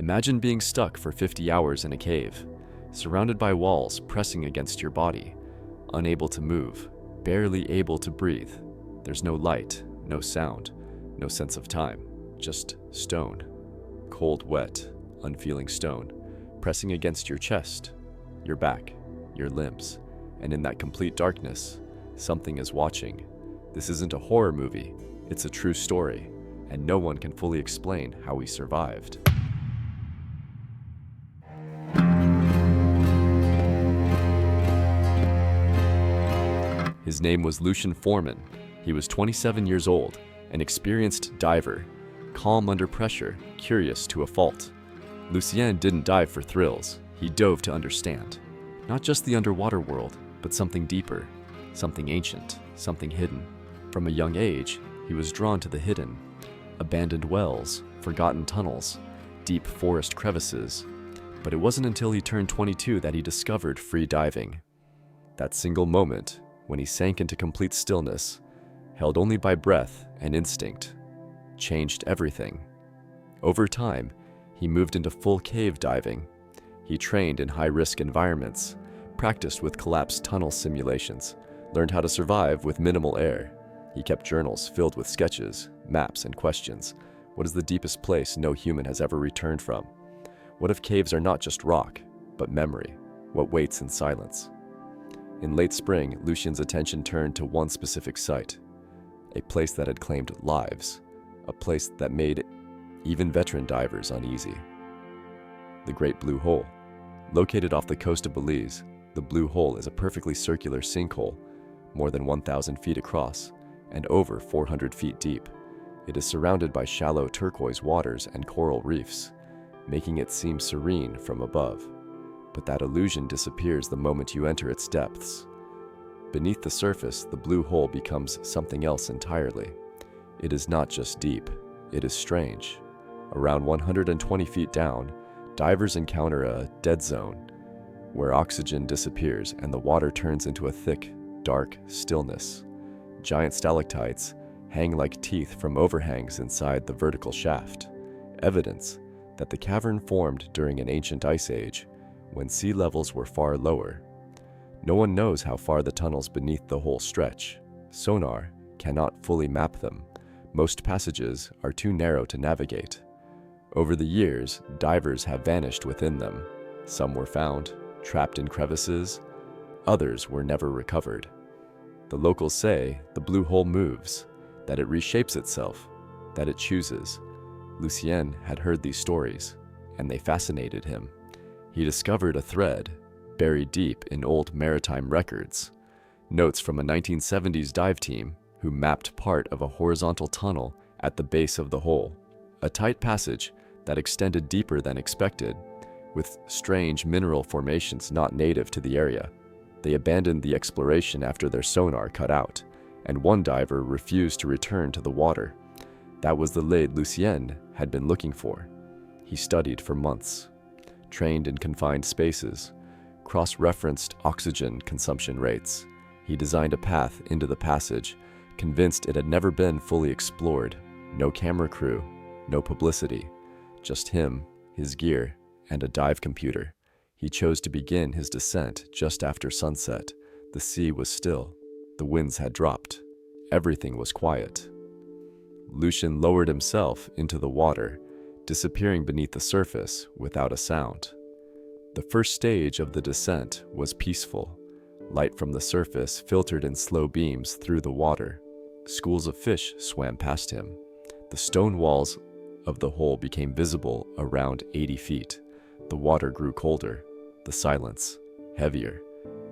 Imagine being stuck for 50 hours in a cave, surrounded by walls pressing against your body, unable to move, barely able to breathe. There's no light, no sound, no sense of time, just stone. Cold, wet, unfeeling stone, pressing against your chest, your back, your limbs, and in that complete darkness, something is watching. This isn't a horror movie, it's a true story, and no one can fully explain how we survived. His name was Lucien Foreman. He was 27 years old, an experienced diver, calm under pressure, curious to a fault. Lucien didn't dive for thrills, he dove to understand. Not just the underwater world, but something deeper, something ancient, something hidden. From a young age, he was drawn to the hidden. Abandoned wells, forgotten tunnels, deep forest crevices. But it wasn't until he turned 22 that he discovered free diving. That single moment, when he sank into complete stillness, held only by breath and instinct, changed everything. Over time, he moved into full cave diving. He trained in high-risk environments, practiced with collapsed tunnel simulations, learned how to survive with minimal air. He kept journals filled with sketches, maps, and questions. What is the deepest place no human has ever returned from? What if caves are not just rock, but memory? What waits in silence? In late spring, Lucien's attention turned to one specific site, a place that had claimed lives, a place that made even veteran divers uneasy. The Great Blue Hole. Located off the coast of Belize, the Blue Hole is a perfectly circular sinkhole, more than 1,000 feet across and over 400 feet deep. It is surrounded by shallow turquoise waters and coral reefs, making it seem serene from above. But that illusion disappears the moment you enter its depths. Beneath the surface, the blue hole becomes something else entirely. It is not just deep, it is strange. Around 120 feet down, divers encounter a dead zone, where oxygen disappears and the water turns into a thick, dark stillness. Giant stalactites hang like teeth from overhangs inside the vertical shaft, evidence that the cavern formed during an ancient ice age, when sea levels were far lower. No one knows how far the tunnels beneath the hole stretch. Sonar cannot fully map them. Most passages are too narrow to navigate. Over the years, divers have vanished within them. Some were found, trapped in crevices. Others were never recovered. The locals say the blue hole moves, that it reshapes itself, that it chooses. Lucien had heard these stories, and they fascinated him. He discovered a thread buried deep in old maritime records, notes from a 1970s dive team who mapped part of a horizontal tunnel at the base of the hole, a tight passage that extended deeper than expected, with strange mineral formations not native to the area. They abandoned the exploration after their sonar cut out, and one diver refused to return to the water. That was the lead Lucien had been looking for. He studied for months, trained in confined spaces, cross-referenced oxygen consumption rates. He designed a path into the passage, convinced it had never been fully explored. No camera crew, no publicity, just him, his gear, and a dive computer. He chose to begin his descent just after sunset. The sea was still. The winds had dropped. Everything was quiet. Lucien lowered himself into the water, disappearing beneath the surface without a sound. The first stage of the descent was peaceful. Light from the surface filtered in slow beams through the water. Schools of fish swam past him. The stone walls of the hole became visible around 80 feet. The water grew colder, the silence heavier.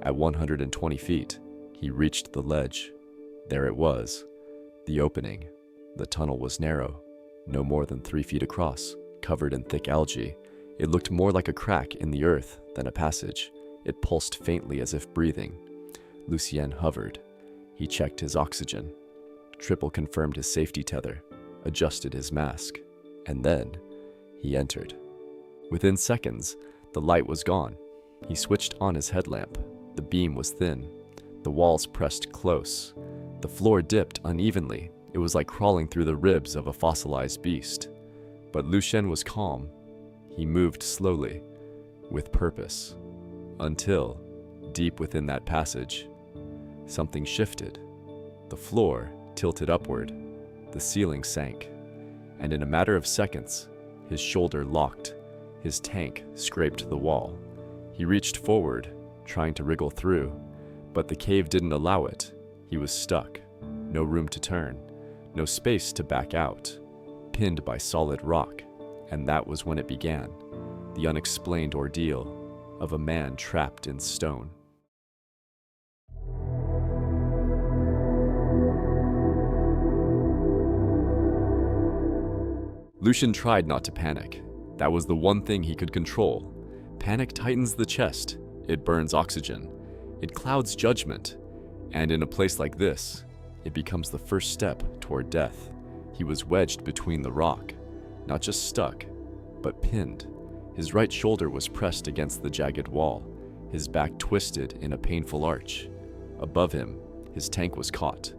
At 120 feet, he reached the ledge. There it was, the opening. The tunnel was narrow, no more than 3 feet across, covered in thick algae. It looked more like a crack in the earth than a passage. It pulsed faintly as if breathing. Lucien hovered. He checked his oxygen. Triple confirmed his safety tether, adjusted his mask, and then he entered. Within seconds, the light was gone. He switched on his headlamp. The beam was thin. The walls pressed close. The floor dipped unevenly. It was like crawling through the ribs of a fossilized beast. But Lucien was calm. He moved slowly, with purpose, until, deep within that passage, something shifted. The floor tilted upward, the ceiling sank, and in a matter of seconds, his shoulder locked, his tank scraped the wall. He reached forward, trying to wriggle through, but the cave didn't allow it. He was stuck, no room to turn, no space to back out, pinned by solid rock, and that was when it began, the unexplained ordeal of a man trapped in stone. Lucian tried not to panic. That was the one thing he could control. Panic tightens the chest, it burns oxygen, it clouds judgment, and in a place like this, it becomes the first step toward death. He was wedged between the rock, not just stuck, but pinned. His right shoulder was pressed against the jagged wall, his back twisted in a painful arch. Above him, his tank was caught,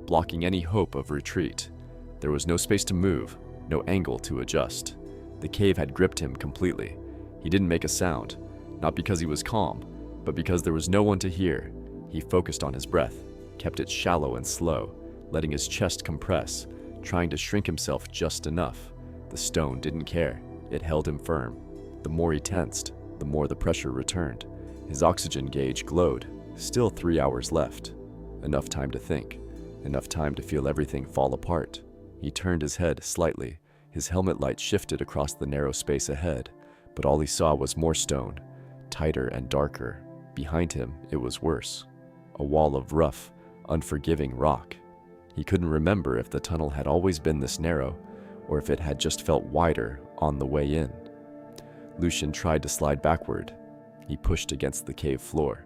blocking any hope of retreat. There was no space to move, no angle to adjust. The cave had gripped him completely. He didn't make a sound, not because he was calm, but because there was no one to hear. He focused on his breath, kept it shallow and slow, letting his chest compress, trying to shrink himself just enough. The stone didn't care. It held him firm. The more he tensed, the more the pressure returned. His oxygen gauge glowed. Still 3 hours left. Enough time to think. Enough time to feel everything fall apart. He turned his head slightly. His helmet light shifted across the narrow space ahead, but all he saw was more stone, tighter and darker. Behind him, it was worse. A wall of rough, unforgiving rock. He couldn't remember if the tunnel had always been this narrow, or if it had just felt wider on the way in. Lucian tried to slide backward. He pushed against the cave floor.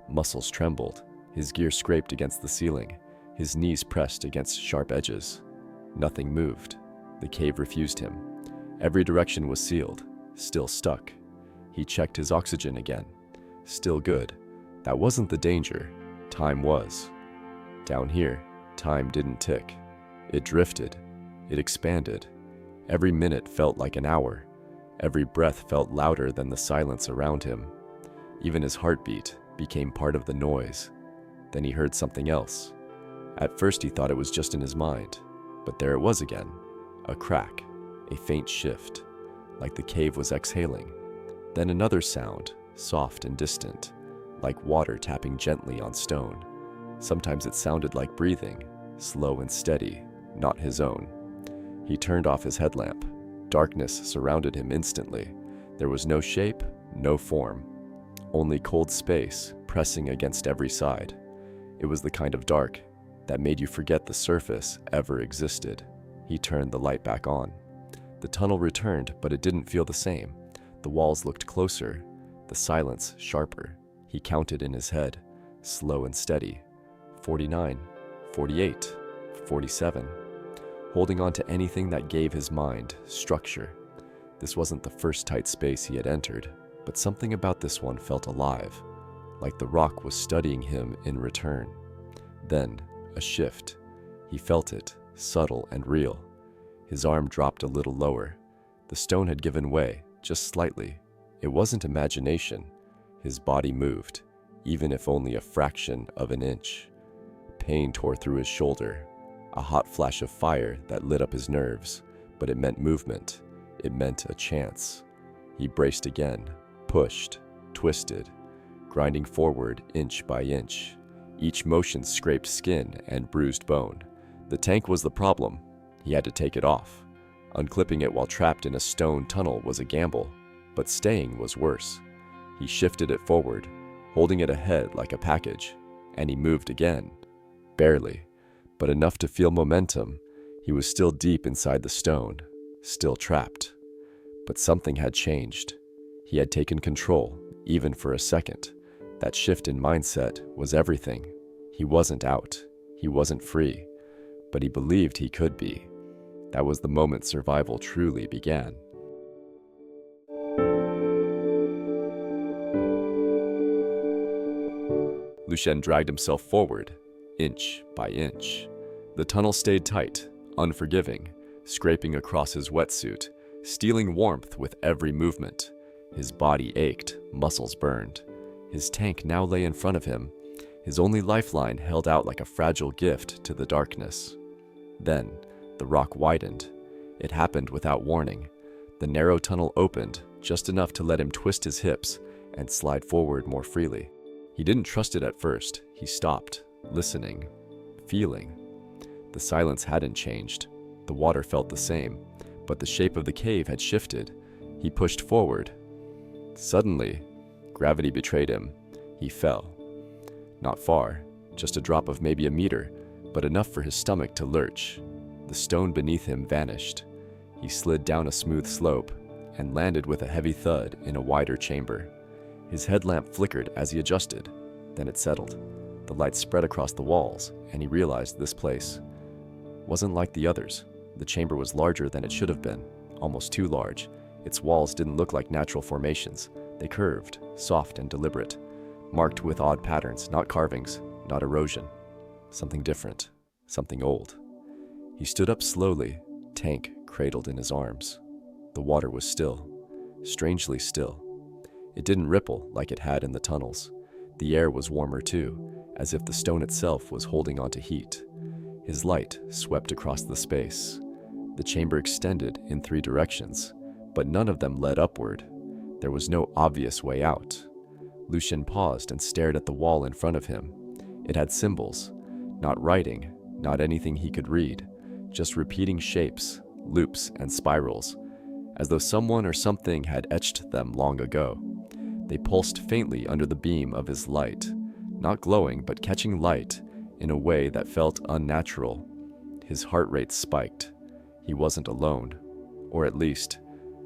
Muscles trembled. His gear scraped against the ceiling. His knees pressed against sharp edges. Nothing moved. The cave refused him. Every direction was sealed, still stuck. He checked his oxygen again. Still good. That wasn't the danger. Time was. Down here, time didn't tick. It drifted. It expanded. Every minute felt like an hour. Every breath felt louder than the silence around him. Even his heartbeat became part of the noise. Then he heard something else. At first he thought it was just in his mind, but there it was again. A crack, a faint shift, like the cave was exhaling. Then another sound, soft and distant, like water tapping gently on stone. Sometimes it sounded like breathing, slow and steady, not his own. He turned off his headlamp. Darkness surrounded him instantly. There was no shape, no form, only cold space pressing against every side. It was the kind of dark that made you forget the surface ever existed. He turned the light back on. The tunnel returned, but it didn't feel the same. The walls looked closer, the silence sharper. He counted in his head, slow and steady. 49, 48, 47. Holding on to anything that gave his mind structure. This wasn't the first tight space he had entered, but something about this one felt alive, like the rock was studying him in return. Then, a shift. He felt it, subtle and real. His arm dropped a little lower. The stone had given way, just slightly. It wasn't imagination. His body moved, even if only a fraction of an inch. Pain tore through his shoulder, a hot flash of fire that lit up his nerves, but it meant movement. It meant a chance. He braced again, pushed, twisted, grinding forward inch by inch. Each motion scraped skin and bruised bone. The tank was the problem. He had to take it off. Unclipping it while trapped in a stone tunnel was a gamble, but staying was worse. He shifted it forward, holding it ahead like a package, and he moved again. Barely, but enough to feel momentum. He was still deep inside the stone, still trapped. But something had changed. He had taken control, even for a second. That shift in mindset was everything. He wasn't out. He wasn't free. But he believed he could be. That was the moment survival truly began. Lucian dragged himself forward, inch by inch. The tunnel stayed tight, unforgiving, scraping across his wetsuit, stealing warmth with every movement. His body ached, muscles burned. His tank now lay in front of him, his only lifeline held out like a fragile gift to the darkness. Then, the rock widened. It happened without warning. The narrow tunnel opened, just enough to let him twist his hips and slide forward more freely. He didn't trust it at first. He stopped, listening, feeling. The silence hadn't changed. The water felt the same, but the shape of the cave had shifted. He pushed forward. Suddenly, gravity betrayed him. He fell. Not far, just a drop of maybe a meter, but enough for his stomach to lurch. The stone beneath him vanished. He slid down a smooth slope and landed with a heavy thud in a wider chamber. His headlamp flickered as he adjusted. Then it settled. The light spread across the walls, and he realized this place wasn't like the others. The chamber was larger than it should have been, almost too large. Its walls didn't look like natural formations. They curved, soft and deliberate, marked with odd patterns, not carvings, not erosion. Something different, something old. He stood up slowly, tank cradled in his arms. The water was still, strangely still. It didn't ripple like it had in the tunnels. The air was warmer too, as if the stone itself was holding onto heat. His light swept across the space. The chamber extended in 3 directions, but none of them led upward. There was no obvious way out. Lucien paused and stared at the wall in front of him. It had symbols, not writing, not anything he could read, just repeating shapes, loops and spirals, as though someone or something had etched them long ago. They pulsed faintly under the beam of his light, not glowing but catching light in a way that felt unnatural. His heart rate spiked. He wasn't alone, or at least,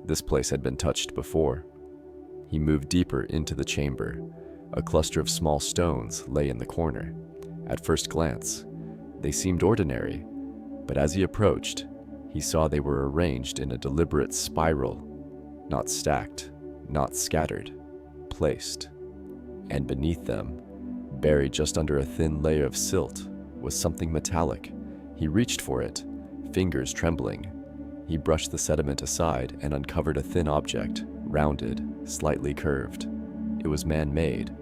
this place had been touched before. He moved deeper into the chamber. A cluster of small stones lay in the corner. At first glance, they seemed ordinary, but as he approached, he saw they were arranged in a deliberate spiral, not stacked, not scattered, placed. And beneath them, buried just under a thin layer of silt, was something metallic. He reached for it, fingers trembling. He brushed the sediment aside and uncovered a thin object, rounded, slightly curved. It was man-made,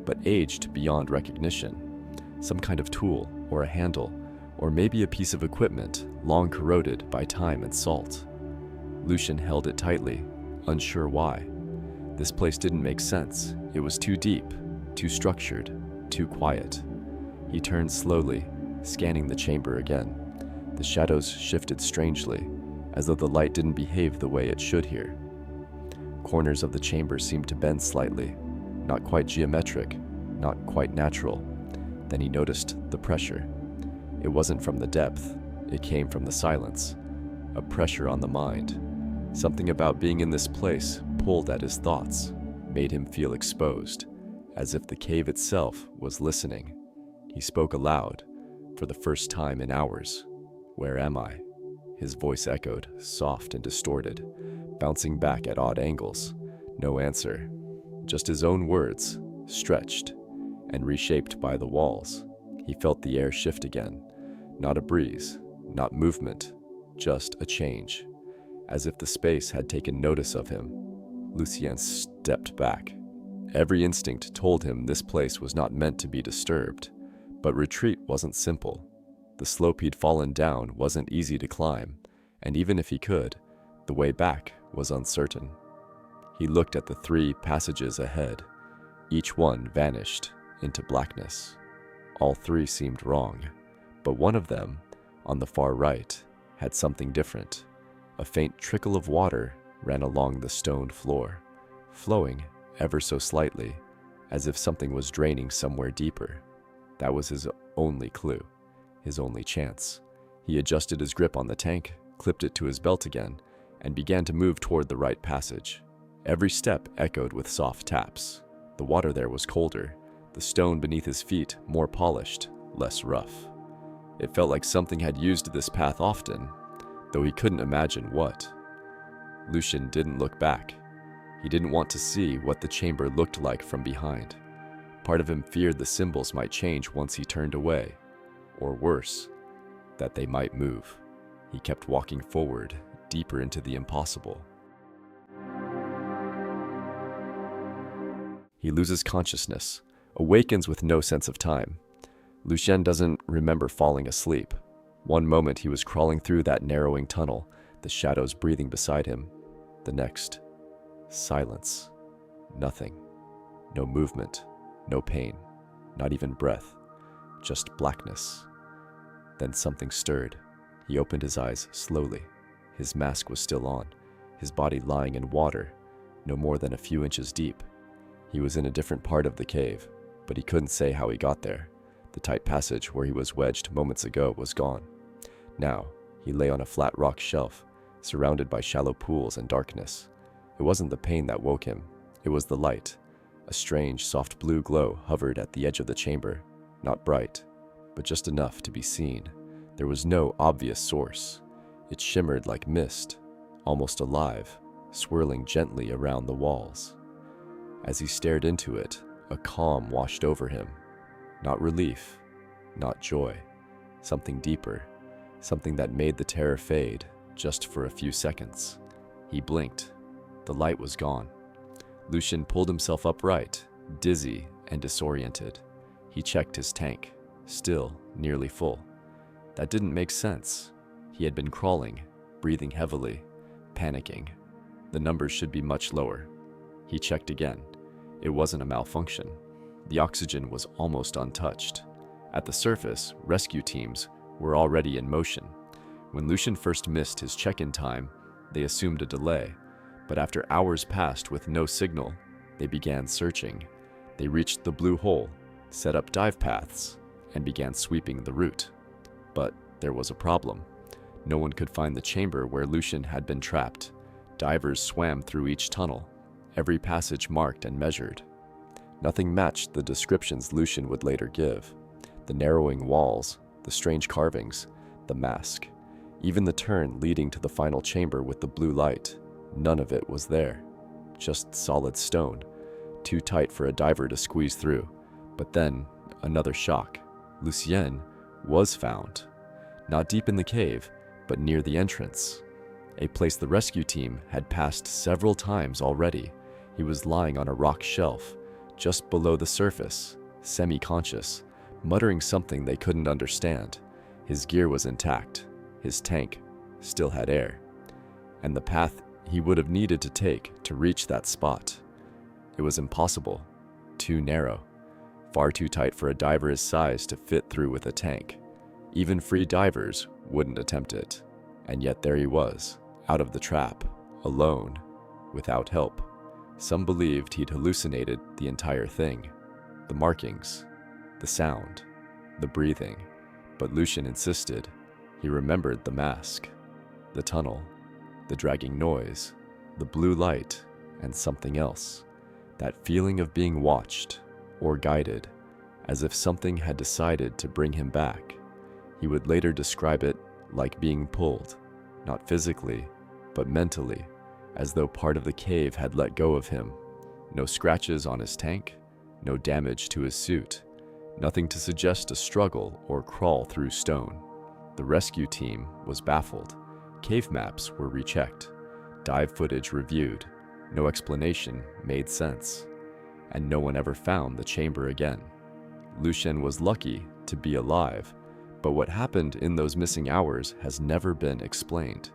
but aged beyond recognition. Some kind of tool, or a handle, or maybe a piece of equipment long corroded by time and salt. Lucien held it tightly, unsure why. This place didn't make sense. It was too deep, too structured, too quiet. He turned slowly, scanning the chamber again. The shadows shifted strangely, as though the light didn't behave the way it should here. Corners of the chamber seemed to bend slightly, not quite geometric, not quite natural. Then he noticed the pressure. It wasn't from the depth, it came from the silence. A pressure on the mind. Something about being in this place pulled at his thoughts, made him feel exposed, as if the cave itself was listening. He spoke aloud, for the first time in hours. "Where am I?" His voice echoed, soft and distorted, bouncing back at odd angles. No answer, just his own words, stretched and reshaped by the walls. He felt the air shift again. Not a breeze, not movement, just a change, as if the space had taken notice of him. Lucien stepped back. Every instinct told him this place was not meant to be disturbed, but retreat wasn't simple. The slope he'd fallen down wasn't easy to climb, and even if he could, the way back was uncertain. He looked at the 3 passages ahead. Each one vanished into blackness. All 3 seemed wrong, but one of them, on the far right, had something different. A faint trickle of water ran along the stone floor, flowing ever so slightly, as if something was draining somewhere deeper. That was his only clue, his only chance. He adjusted his grip on the tank, clipped it to his belt again, and began to move toward the right passage. Every step echoed with soft taps. The water there was colder, the stone beneath his feet more polished, less rough. It felt like something had used this path often, though he couldn't imagine what. Lucien didn't look back. He didn't want to see what the chamber looked like from behind. Part of him feared the symbols might change once he turned away, or worse, that they might move. He kept walking forward, deeper into the impossible. He loses consciousness, awakens with no sense of time. Lucien doesn't remember falling asleep. One moment he was crawling through that narrowing tunnel, the shadows breathing beside him. The next, silence. Nothing. No movement, no pain, not even breath, just blackness. Then something stirred. He opened his eyes slowly. His mask was still on, his body lying in water, no more than a few inches deep. He was in a different part of the cave, but he couldn't say how he got there. The tight passage where he was wedged moments ago was gone. Now, he lay on a flat rock shelf, surrounded by shallow pools and darkness. It wasn't the pain that woke him, it was the light. A strange, soft blue glow hovered at the edge of the chamber, not bright, but just enough to be seen. There was no obvious source. It shimmered like mist, almost alive, swirling gently around the walls. As he stared into it, a calm washed over him. Not relief, not joy, something deeper, something that made the terror fade just for a few seconds. He blinked. The light was gone. Lucien pulled himself upright, dizzy and disoriented. He checked his tank, still nearly full. That didn't make sense. He had been crawling, breathing heavily, panicking. The numbers should be much lower. He checked again. It wasn't a malfunction. The oxygen was almost untouched. At the surface, rescue teams were already in motion. When Lucien first missed his check-in time, they assumed a delay. But after hours passed with no signal, they began searching. They reached the blue hole, set up dive paths, and began sweeping the route. But there was a problem. No one could find the chamber where Lucien had been trapped. Divers swam through each tunnel, every passage marked and measured. Nothing matched the descriptions Lucien would later give. The narrowing walls, the strange carvings, the mask, even the turn leading to the final chamber with the blue light. None of it was there. Just solid stone, too tight for a diver to squeeze through. But then, another shock. Lucien was found. Not deep in the cave, but near the entrance. A place the rescue team had passed several times already. He was lying on a rock shelf, just below the surface, semi-conscious, muttering something they couldn't understand. His gear was intact. His tank still had air. And the path he would have needed to take to reach that spot. It was impossible. Too narrow. Far too tight for a diver his size to fit through with a tank. Even free divers wouldn't attempt it. And yet there he was, out of the trap, alone, without help. Some believed he'd hallucinated the entire thing. The markings, the sound, the breathing. But Lucien insisted. He remembered the mask, the tunnel, the dragging noise, the blue light, and something else. That feeling of being watched or guided, as if something had decided to bring him back. He would later describe it like being pulled, not physically, but mentally, as though part of the cave had let go of him. No scratches on his tank, no damage to his suit, nothing to suggest a struggle or crawl through stone. The rescue team was baffled. Cave maps were rechecked, dive footage reviewed. No explanation made sense, and no one ever found the chamber again. Lucien was lucky to be alive, but what happened in those missing hours has never been explained,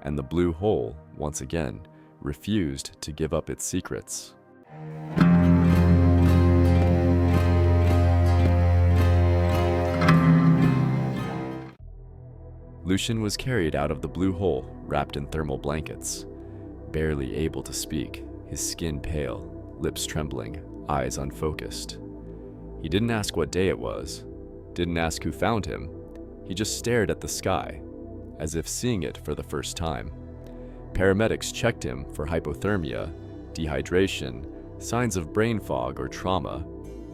and the blue hole, once again, refused to give up its secrets. Lucien was carried out of the blue hole, wrapped in thermal blankets. Barely able to speak, his skin pale, lips trembling, eyes unfocused. He didn't ask what day it was, didn't ask who found him. He just stared at the sky, as if seeing it for the first time. Paramedics checked him for hypothermia, dehydration, signs of brain fog or trauma,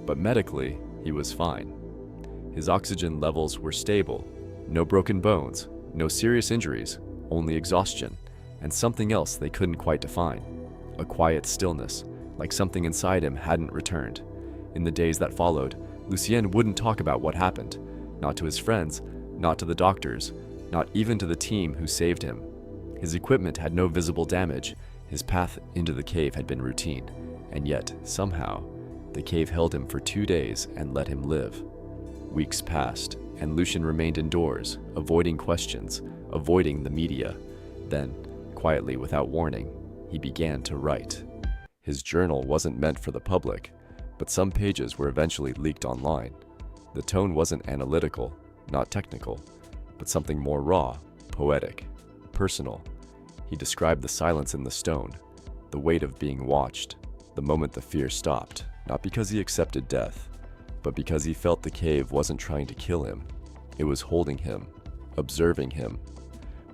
but medically, he was fine. His oxygen levels were stable. No broken bones, no serious injuries, only exhaustion, and something else they couldn't quite define. A quiet stillness, like something inside him hadn't returned. In the days that followed, Lucien wouldn't talk about what happened, not to his friends, not to the doctors, not even to the team who saved him. His equipment had no visible damage, his path into the cave had been routine, and yet, somehow, The cave held him for 2 days and let him live. Weeks passed, and Lucian remained indoors, avoiding questions, avoiding the media. Then, quietly without warning, he began to write. His journal wasn't meant for the public, but some pages were eventually leaked online. The tone wasn't analytical, not technical, but something more raw, poetic, personal. He described the silence in the stone, the weight of being watched, the moment the fear stopped, not because he accepted death, but because he felt the cave wasn't trying to kill him. It was holding him, observing him.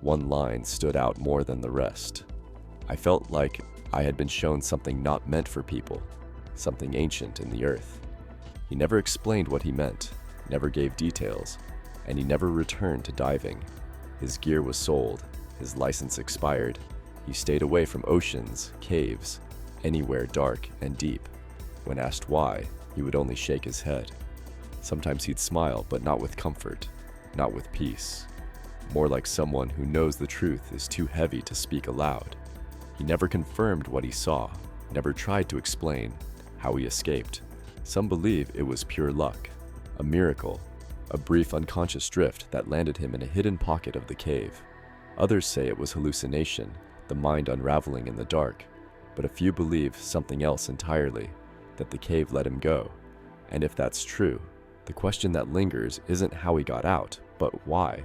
One line stood out more than the rest. I felt like I had been shown something not meant for people, something ancient in the earth. He never explained what he meant, never gave details, and he never returned to diving. His gear was sold, his license expired. He stayed away from oceans, caves, anywhere dark and deep. When asked why, he would only shake his head. Sometimes he'd smile, but not with comfort, not with peace. More like someone who knows the truth is too heavy to speak aloud. He never confirmed what he saw, never tried to explain how he escaped. Some believe it was pure luck, a miracle, a brief unconscious drift that landed him in a hidden pocket of the cave. Others say it was hallucination, the mind unraveling in the dark, but a few believe something else entirely, that the cave let him go. And if that's true, the question that lingers isn't how he got out, but why.